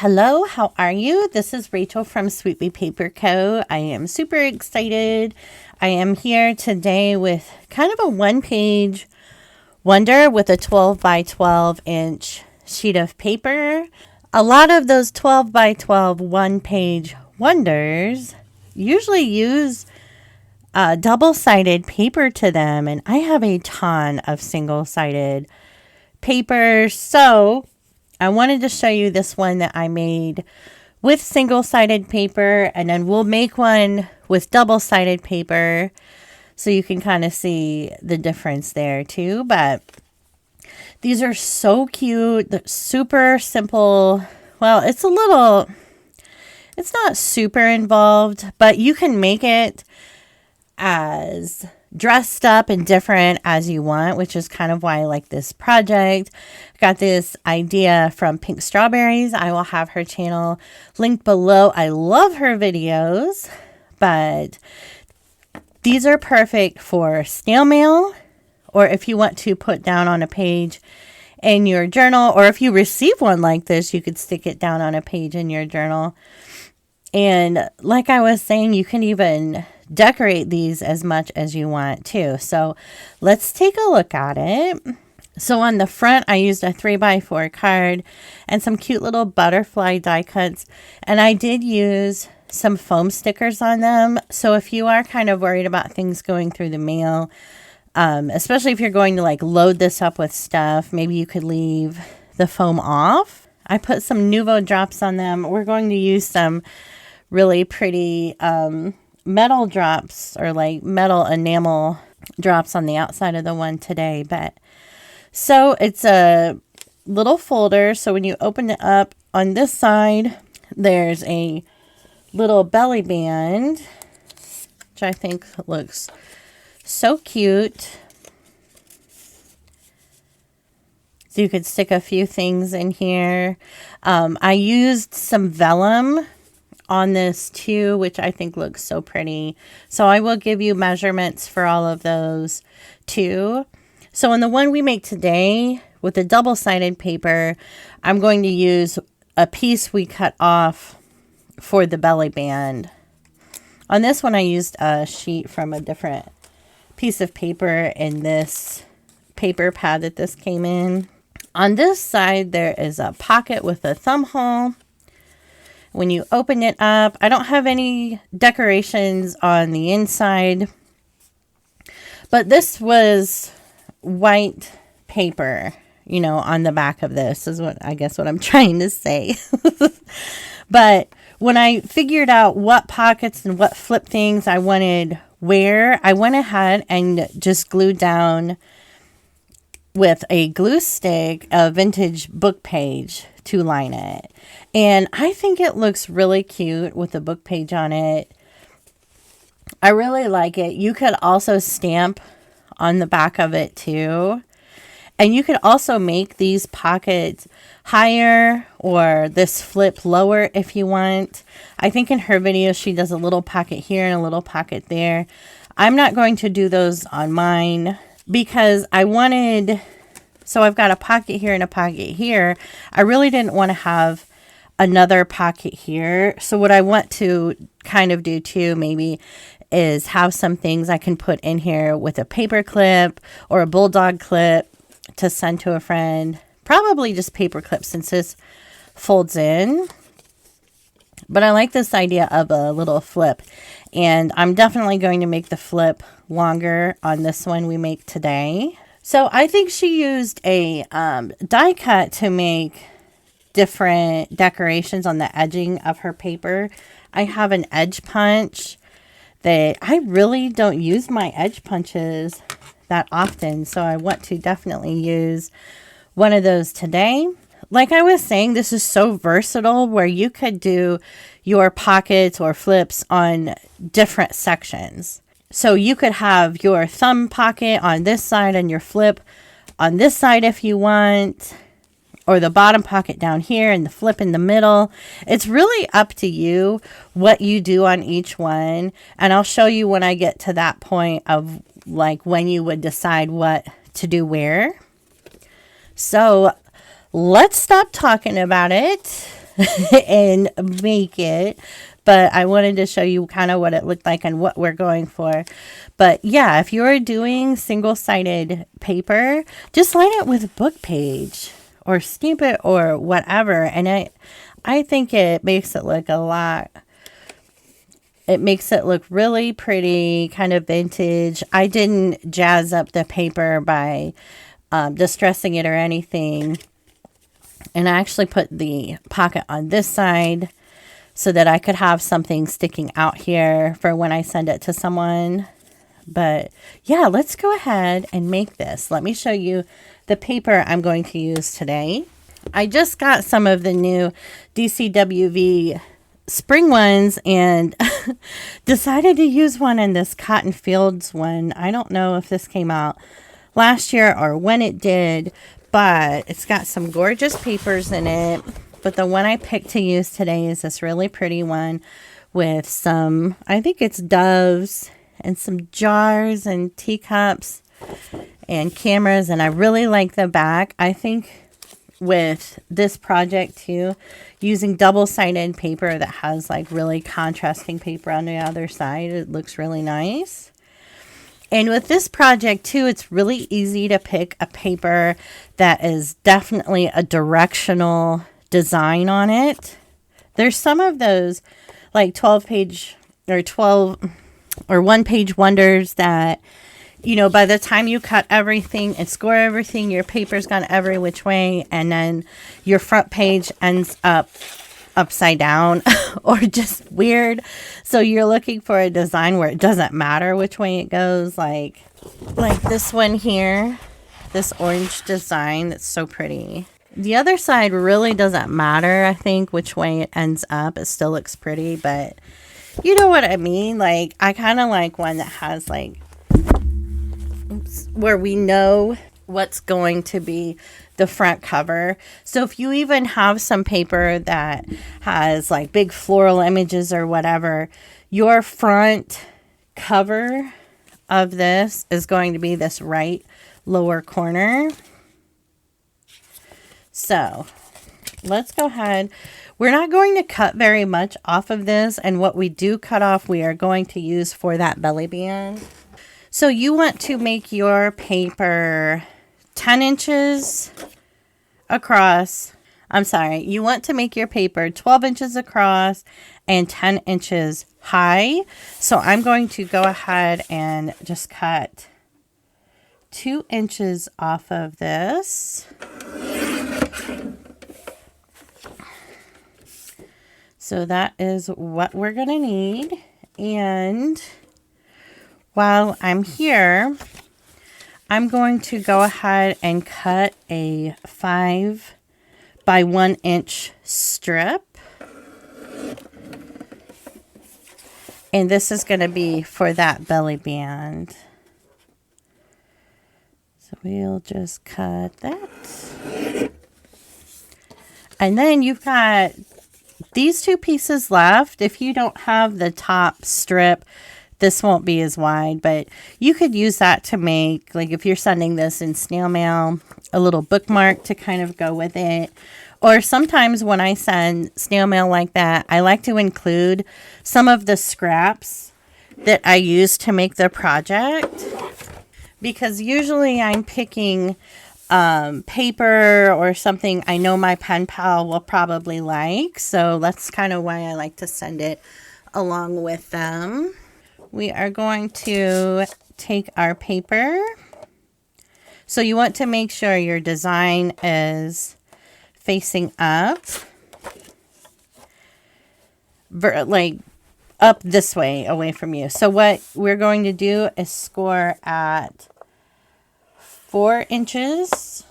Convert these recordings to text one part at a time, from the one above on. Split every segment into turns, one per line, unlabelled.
Hello, how are you? This is Rachel from sweetbeepaperco. I am super excited. I am here today with kind of a one-page wonder with a 12 by 12 inch sheet of paper. A lot of those 12 by 12 one-page wonders usually use double-sided paper to them, and I have a ton of single-sided paper, so I wanted to show you this one that I made with single-sided paper, and then we'll make one with double-sided paper so you can kind of see the difference there too. But these are so cute. They're super simple. Well, it's not super involved, but you can make it as dressed up and different as you want, which is kind of why I like this project. Got this idea from Pink Strawberries. I will have her channel linked below. I love her videos, but these are perfect for snail mail, or if you want to put down on a page in your journal, or if you receive one like this, you could stick it down on a page in your journal. And like I was saying, you can even decorate these as much as you want too. So let's take a look at it. So on the front, I used a 3x4 card and some cute little butterfly die cuts. And I did use some foam stickers on them. So if you are kind of worried about things going through the mail, especially if you're going to like load this up with stuff, maybe you could leave the foam off. I put some Nuvo drops on them. We're going to use some really pretty metal drops, or like metal enamel drops on the outside of the one today. But so it's a little folder, so when you open it up, on this side there's a little belly band, which I think looks so cute. So you could stick a few things in here. I used some vellum on this too, which I think looks so pretty. So I will give you measurements for all of those too. So in the one we make today with the double-sided paper, I'm going to use a piece we cut off for the belly band. On this one, I used a sheet from a different piece of paper in this paper pad that this came in. On this side, there is a pocket with a thumb hole. When you open it up, I don't have any decorations on the inside, but this was white paper, you know, on the back of this is what I guess what I'm trying to say. But when I figured out what pockets and what flip things I wanted where, I went ahead and just glued down with a glue stick a vintage book page to line it. And I think it looks really cute with the book page on it. I really like it. You could also stamp on the back of it too. And you could also make these pockets higher or this flip lower if you want. I think in her video she does a little pocket here and a little pocket there. I'm not going to do those on mine because I wanted... So I've got a pocket here and a pocket here. I really didn't want to have another pocket here. So what I want to kind of do too maybe is have some things I can put in here with a paper clip or a bulldog clip to send to a friend. Probably just paper clips since this folds in. But I like this idea of a little flip. And I'm definitely going to make the flip longer on this one we make today. So I think she used a die cut to make different decorations on the edging of her paper. I have an edge punch that I really don't use my edge punches that often. So I want to definitely use one of those today. Like I was saying, this is so versatile where you could do your pockets or flips on different sections. So you could have your thumb pocket on this side and your flip on this side if you want, or the bottom pocket down here and the flip in the middle. It's really up to you what you do on each one. And I'll show you when I get to that point of like when you would decide what to do where. So let's stop talking about it and make it, but I wanted to show you kind of what it looked like and what we're going for. But yeah, if you're doing single-sided paper, just line it with book page or stamp it or whatever. And I think it makes it look it makes it look really pretty, kind of vintage. I didn't jazz up the paper by distressing it or anything. And I actually put the pocket on this side so that I could have something sticking out here for when I send it to someone. But yeah, let's go ahead and make this. Let me show you the paper I'm going to use today. I just got some of the new DCWV spring ones and decided to use one in this Cotton Fields one. I don't know if this came out last year or when it did, but it's got some gorgeous papers in it. But the one I picked to use today is this really pretty one with some, I think it's doves and some jars and teacups and cameras. And I really like the back. I think with this project too, using double-sided paper that has like really contrasting paper on the other side, it looks really nice. And with this project too, it's really easy to pick a paper that is definitely a directional design on it. There's some of those like 12-page or 12 or one-page wonders that, you know, by the time you cut everything and score everything, your paper's gone every which way, and then your front page ends up upside down or just weird. So you're looking for a design where it doesn't matter which way it goes, like this one here, this orange design that's so pretty. The other side really doesn't matter, I think, which way it ends up. It still looks pretty, but you know what I mean? Like, I kind of like one that has like, where we know what's going to be the front cover. So if you even have some paper that has like big floral images or whatever, your front cover of this is going to be this right lower corner. So let's go ahead. We're not going to cut very much off of this, and what we do cut off, we are going to use for that belly band. So you want to make your paper 10 inches across. I'm sorry. You want to make your paper 12 inches across and 10 inches high. So I'm going to go ahead and just cut 2 inches off of this. So that is what we're going to need. And while I'm here, I'm going to go ahead and cut a 5 by 1 inch strip. And this is going to be for that belly band. So we'll just cut that. And then you've got these two pieces left. If you don't have the top strip, this won't be as wide, but you could use that to make, like if you're sending this in snail mail, a little bookmark to kind of go with it. Or sometimes when I send snail mail like that, I like to include some of the scraps that I use to make the project. Because usually I'm picking paper or something I know my pen pal will probably like. So that's kind of why I like to send it along with them. We are going to take our paper. So you want to make sure your design is facing up. Like up this way, away from you. So what we're going to do is score at 4 inches,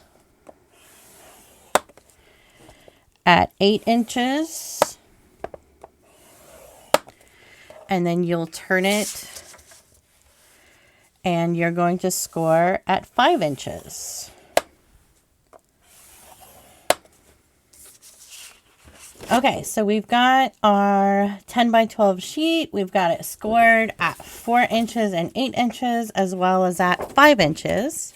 at 8 inches, and then you'll turn it and you're going to score at 5 inches. Okay, so we've got our 10 by 12 sheet. We've got it scored at 4 inches and 8 inches as well as at 5 inches.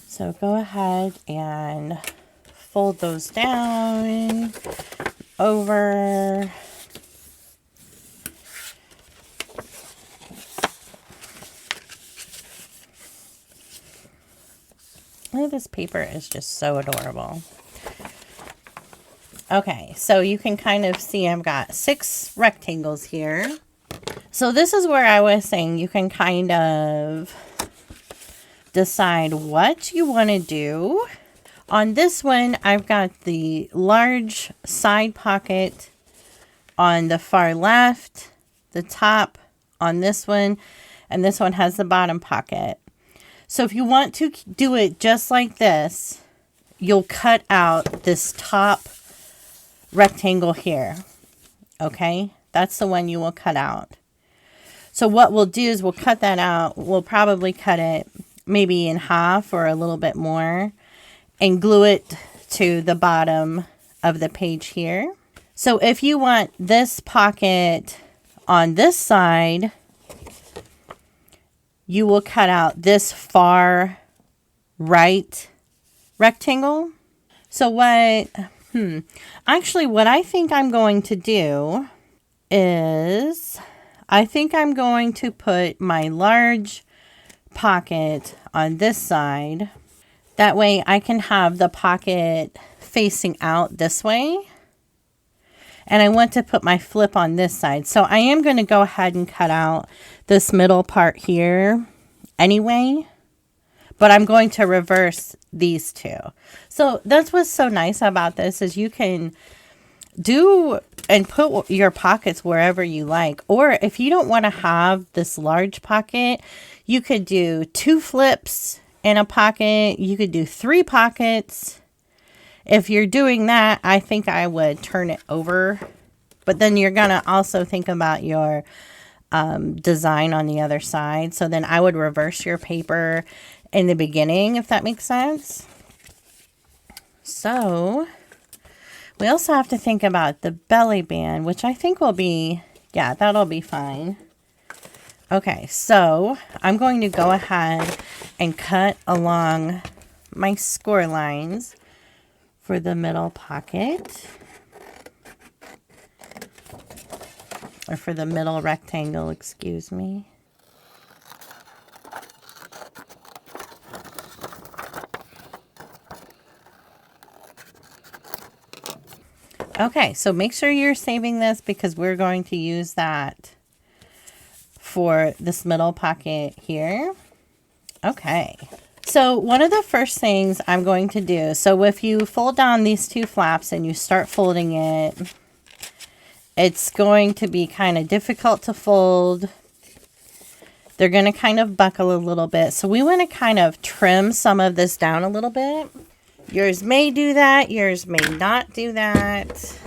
So go ahead and fold those down. over. Oh, this paper is just so adorable. Okay, so you can kind of see I've got 6 rectangles here. So this is where I was saying you can kind of decide what you want to do. On this one, I've got the large side pocket on the far left, the top on this one, and this one has the bottom pocket. So if you want to do it just like this, you'll cut out this top rectangle here. Okay, that's the one you will cut out. So what we'll do is we'll cut that out. We'll probably cut it maybe in half or a little bit more and glue it to the bottom of the page here. So if you want this pocket on this side, you will cut out this far right rectangle. So what I think I'm going to do is I think I'm going to put my large pocket on this side. That way I can have the pocket facing out this way. And I want to put my flip on this side. So I am going to go ahead and cut out this middle part here anyway. But I'm going to reverse these two. So that's what's so nice about this is you can do and put your pockets wherever you like. Or if you don't want to have this large pocket, you could do 2 flips in a pocket. You could do 3 pockets. If you're doing that, I think I would turn it over. But then you're going to also think about your design on the other side. So then I would reverse your paper in the beginning, if that makes sense. So we also have to think about the belly band, which I think will be, yeah, that'll be fine. Okay, so I'm going to go ahead and cut along my score lines for the middle pocket, or for the middle rectangle, excuse me. Okay, so make sure you're saving this because we're going to use that for this middle pocket here. Okay. So one of the first things I'm going to do, so if you fold down these 2 flaps and you start folding it, it's going to be kind of difficult to fold. They're going to kind of buckle a little bit. So we want to kind of trim some of this down a little bit. Yours may do that. Yours may not do that.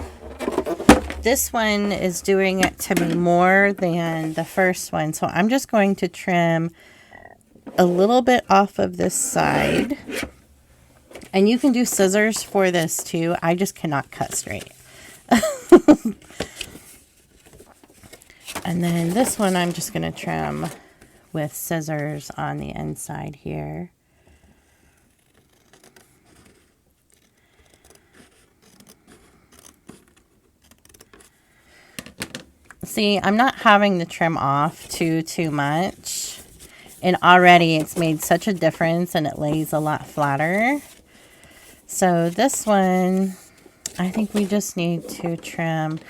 This one is doing it to me more than the first one. So I'm just going to trim a little bit off of this side. And you can do scissors for this too. I just cannot cut straight. And then this one I'm just going to trim with scissors on the inside here. See, I'm not having the trim off too much. And already it's made such a difference and it lays a lot flatter. So this one, I think we just need to trim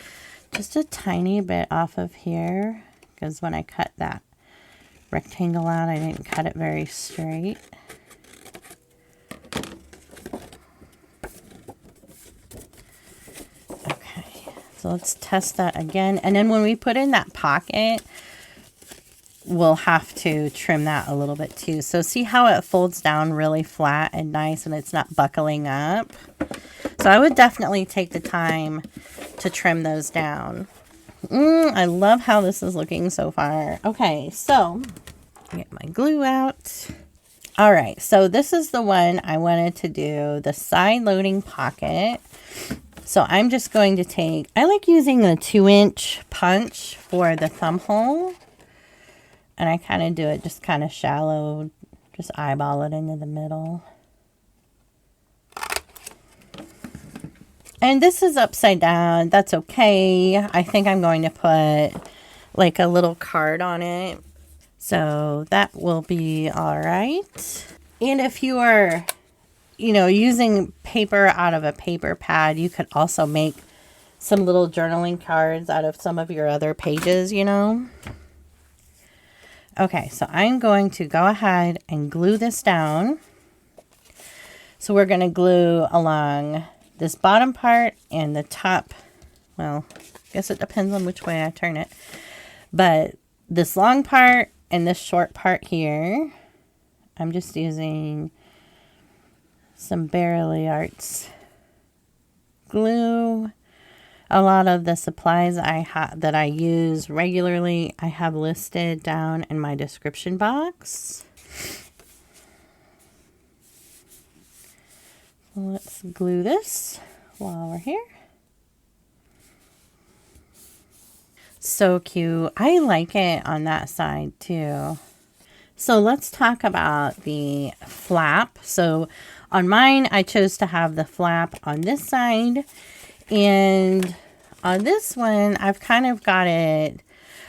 just a tiny bit off of here. Because when I cut that rectangle out, I didn't cut it very straight. So let's test that again. And then when we put in that pocket, we'll have to trim that a little bit too. So see how it folds down really flat and nice and it's not buckling up. So I would definitely take the time to trim those down. I love how this is looking so far. Okay, so get my glue out. All right, so this is the one I wanted to do, the side loading pocket. So I'm just going to take, I like using the 2-inch punch for the thumb hole. And I kind of do it just kind of shallow, just eyeball it into the middle. And this is upside down. That's okay. I think I'm going to put like a little card on it. So that will be all right. And if you are, you know, using paper out of a paper pad, you could also make some little journaling cards out of some of your other pages, you know. Okay, so I'm going to go ahead and glue this down. So we're going to glue along this bottom part and the top. Well, I guess it depends on which way I turn it. But this long part and this short part here, I'm just using some Barely Arts glue. A lot of the supplies that I use regularly, I have listed down in my description box. Let's glue this while we're here. So cute. I like it on that side too. So let's talk about the flap. So on mine, I chose to have the flap on this side. And on this one, I've kind of got it,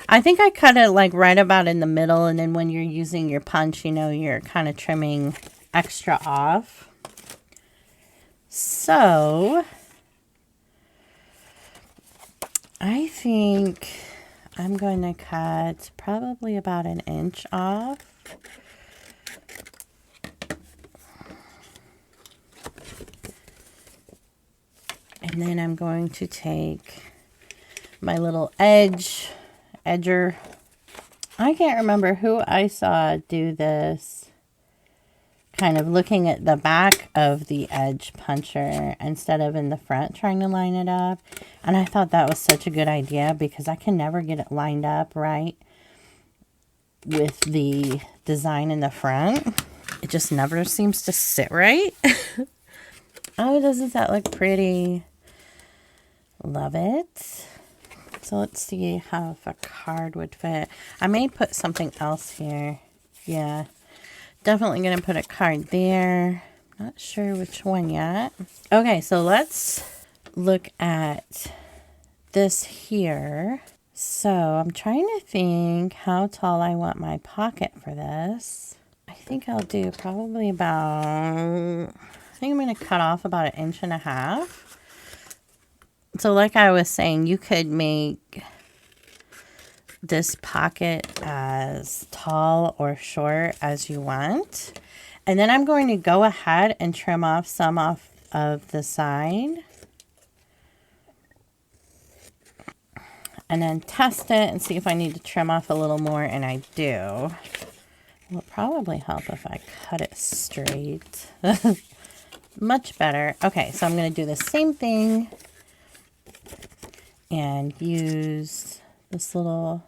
I think I cut it like right about in the middle. And then when you're using your punch, you know, you're kind of trimming extra off. So I think I'm going to cut probably about 1 inch off. And then I'm going to take my little edger. I can't remember who I saw do this, kind of looking at the back of the edge puncher instead of in the front, trying to line it up. And I thought that was such a good idea because I can never get it lined up right with the design in the front. It just never seems to sit right. Oh, doesn't that look pretty? Love it. So let's see how if a card would fit. I may put something else here. Yeah, definitely going to put a card there. Not sure which one yet. Okay, so let's look at this here. So I'm trying to think how tall I want my pocket for this. I think I'll do probably about, I think I'm going to cut off about 1.5 inches. So like I was saying, you could make this pocket as tall or short as you want. And then I'm going to go ahead and trim off some off of the side. And then test it and see if I need to trim off a little more, and I do. It'll probably help if I cut it straight. Much better. Okay, so I'm going to do the same thing and use this little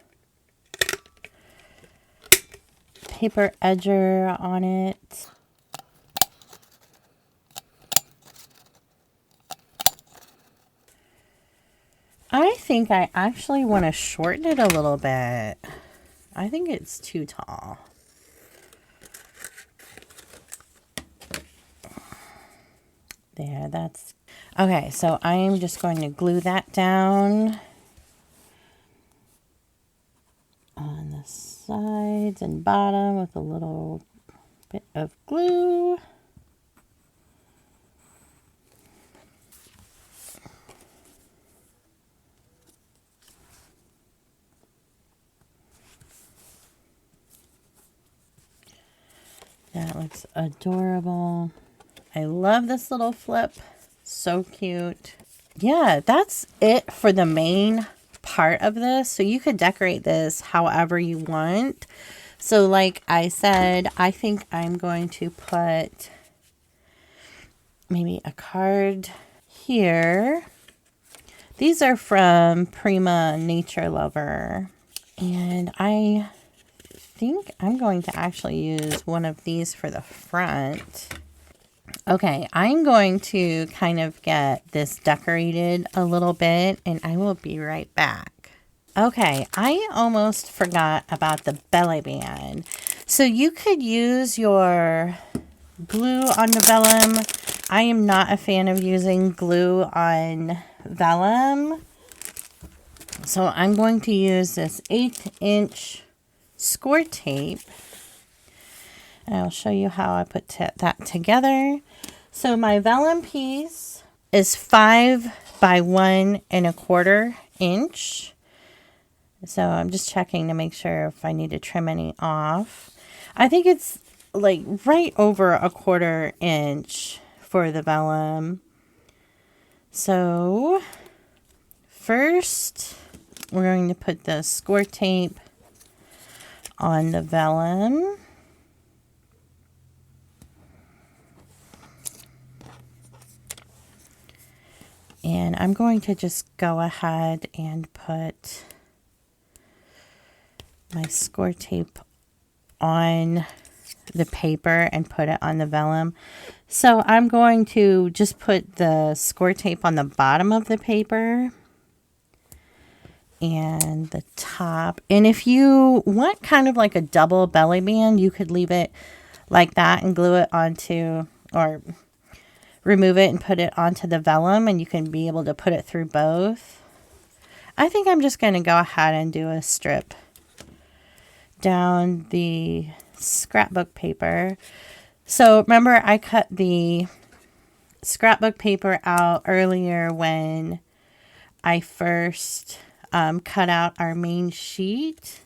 paper edger on it. I think I actually want to shorten it a little bit. I think it's too tall. There, that's okay. So I am just going to glue that down on the sides and bottom with a little bit of glue. That looks adorable. I love this little flip. So cute. Yeah, that's it for the main part of this. So you could decorate this however you want. So like I said, I think I'm going to put maybe a card here. These are from Prima Nature Lover. And I think I'm going to actually use one of these for the front. Okay, I'm going to kind of get this decorated a little bit, and I will be right back. Okay, I almost forgot about the Bellyband. So you could use your glue on the vellum I am not a fan of using glue on vellum. So I'm going to use this 1/8" score tape. And I'll show you how I put that together. So my vellum piece is 5 by 1 1/4 inch. So I'm just checking to make sure if I need to trim any off. I think it's like right over 1/4 inch for the vellum. So first we're going to put the score tape on the vellum. And I'm going to just go ahead and put my score tape on the paper and put it on the vellum. So I'm going to just put the score tape on the bottom of the paper and the top. And if you want kind of like a double belly band, you could leave it like that and glue it onto, or remove it and put it onto the vellum, and you can be able to put it through both. I think I'm just going to go ahead and do a strip down the scrapbook paper. So remember, I cut the scrapbook paper out earlier when I first cut out our main sheet.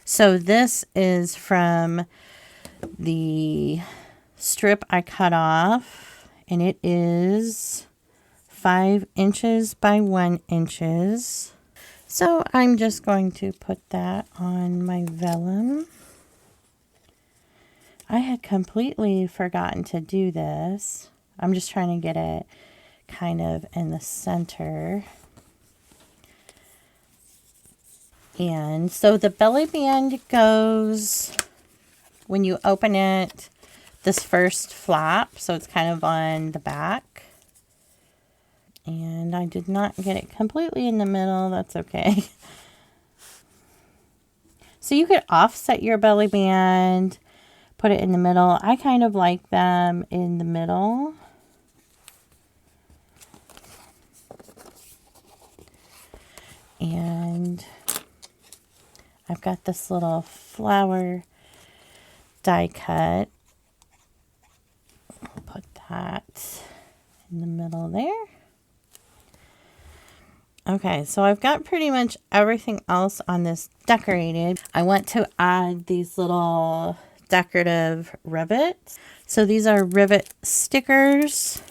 So this is from the strip I cut off, and it is 5 inches by 1 inches. So I'm just going to put that on my vellum. I had completely forgotten to do this. I'm just trying to get it kind of in the center. And so the belly band goes, when you open it, this first flap, so it's kind of on the back. And I did not get it completely in the middle. That's okay. So you could offset your belly band, put it in the middle. I kind of like them in the middle. And I've got this little flower die cut. I'll put that in the middle there. Okay, so I've got pretty much everything else on this decorated. I want to add these little decorative rivets. So these are rivet stickers.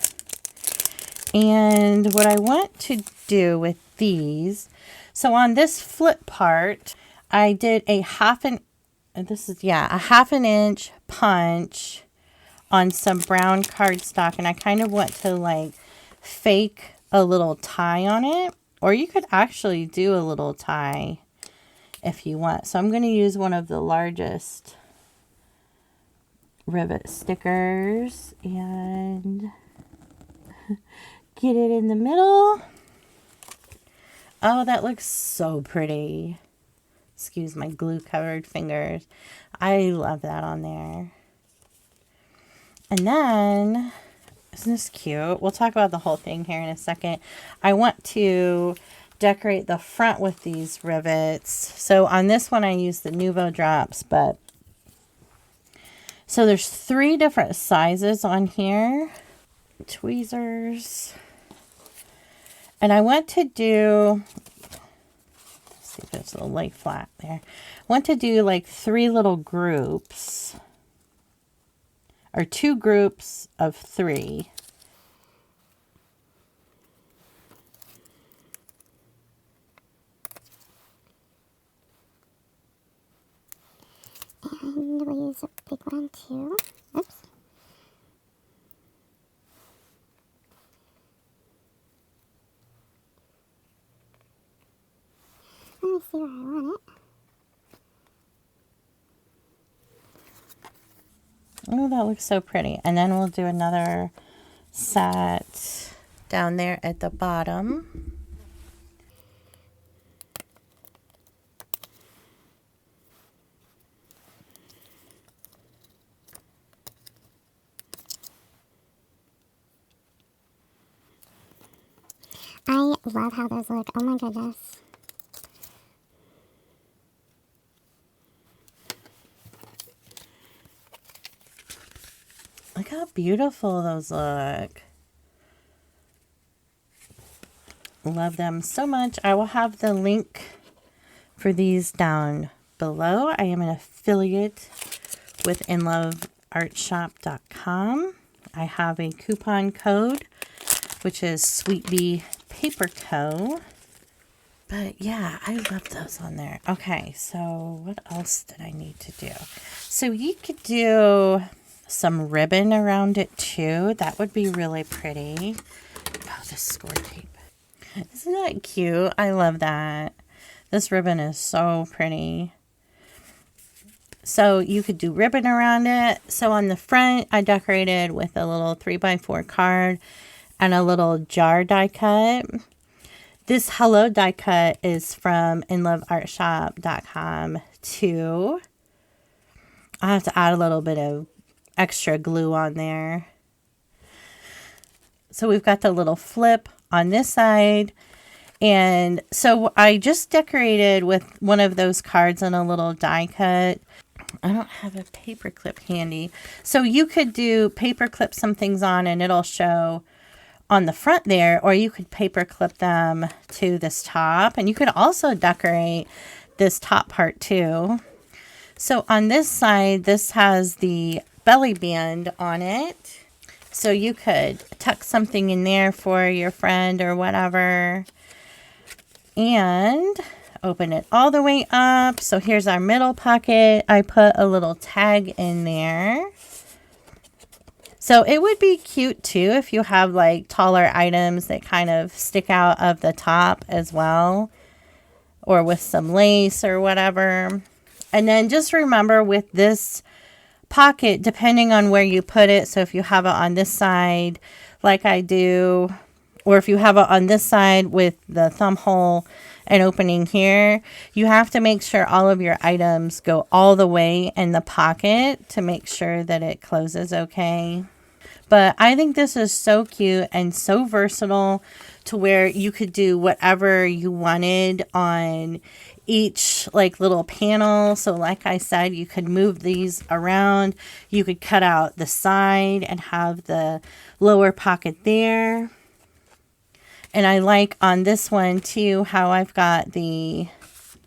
And what I want to do with these, so on this flip part, I did a half an inch punch on some brown cardstock, and I kind of want to like fake a little tie on it. Or you could actually do a little tie if you want. So I'm going to use one of the largest rivet stickers and get it in the middle. Oh, that looks so pretty. Excuse my glue covered fingers. I love that on there. And then, isn't this cute? We'll talk about the whole thing here in a second. I want to decorate the front with these rivets. So on this one, I use the Nuvo drops, but so there's 3 different sizes on here. Tweezers. And I want to do, let's see if it's a little lay flat there. I want to do like 3 little groups, or 2 groups of 3.
And we'll use a big one too. Oops. Let me see where I want it.
Oh, that looks so pretty. And then we'll do another set down there at the bottom.
love how those look. Oh my goodness.
Look how beautiful those look. Love them so much. I will have the link for these down below. I am an affiliate with inloveartshop.com. I have a coupon code, which is sweetbeepaperco. But yeah, I love those on there. Okay, so what else did I need to do? So you could do some ribbon around it too. That would be really pretty. Oh, this score tape. Isn't that cute? I love that. This ribbon is so pretty. So you could do ribbon around it. So on the front, I decorated with a little 3x4 card and a little jar die cut. This Hello die cut is from inloveartshop.com too. I have to add a little bit of extra glue on there. So we've got the little flip on this side. And so I just decorated with one of those cards and a little die cut. I don't have a paper clip handy. So you could do paper clip some things on and it'll show on the front there, or you could paper clip them to this top, and you could also decorate this top part too. So on this side, this has the belly band on it, so you could tuck something in there for your friend or whatever, and open it all the way up. So here's our middle pocket. I put a little tag in there. So it would be cute too if you have like taller items that kind of stick out of the top as well, or with some lace or whatever. And then just remember with this pocket, depending on where you put it, so if you have it on this side like I do, or if you have it on this side with the thumb hole and opening here, you have to make sure all of your items go all the way in the pocket to make sure that it closes okay. But I think this is so cute and so versatile to where you could do whatever you wanted on each like little panel. So like I said, you could move these around. You could cut out the side and have the lower pocket there. And I like on this one too how I've got the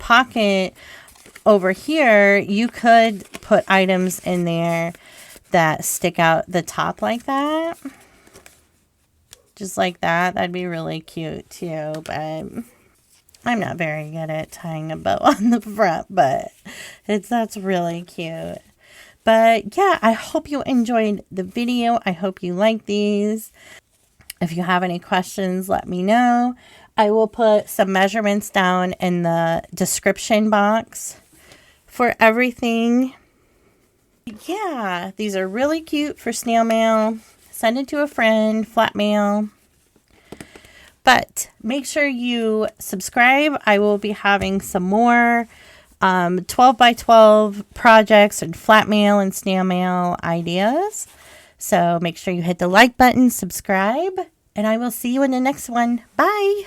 pocket over here. You could put items in there that stick out the top like that. Just like that. That'd be really cute too. But I'm not very good at tying a bow on the front, but that's really cute. But yeah, I hope you enjoyed the video. I hope you like these. If you have any questions, let me know. I will put some measurements down in the description box for everything. Yeah, these are really cute for snail mail. Send it to a friend, flat mail. But make sure you subscribe. I will be having some more 12 by 12 projects and flat mail and snail mail ideas. So make sure you hit the like button, subscribe, and I will see you in the next one. Bye.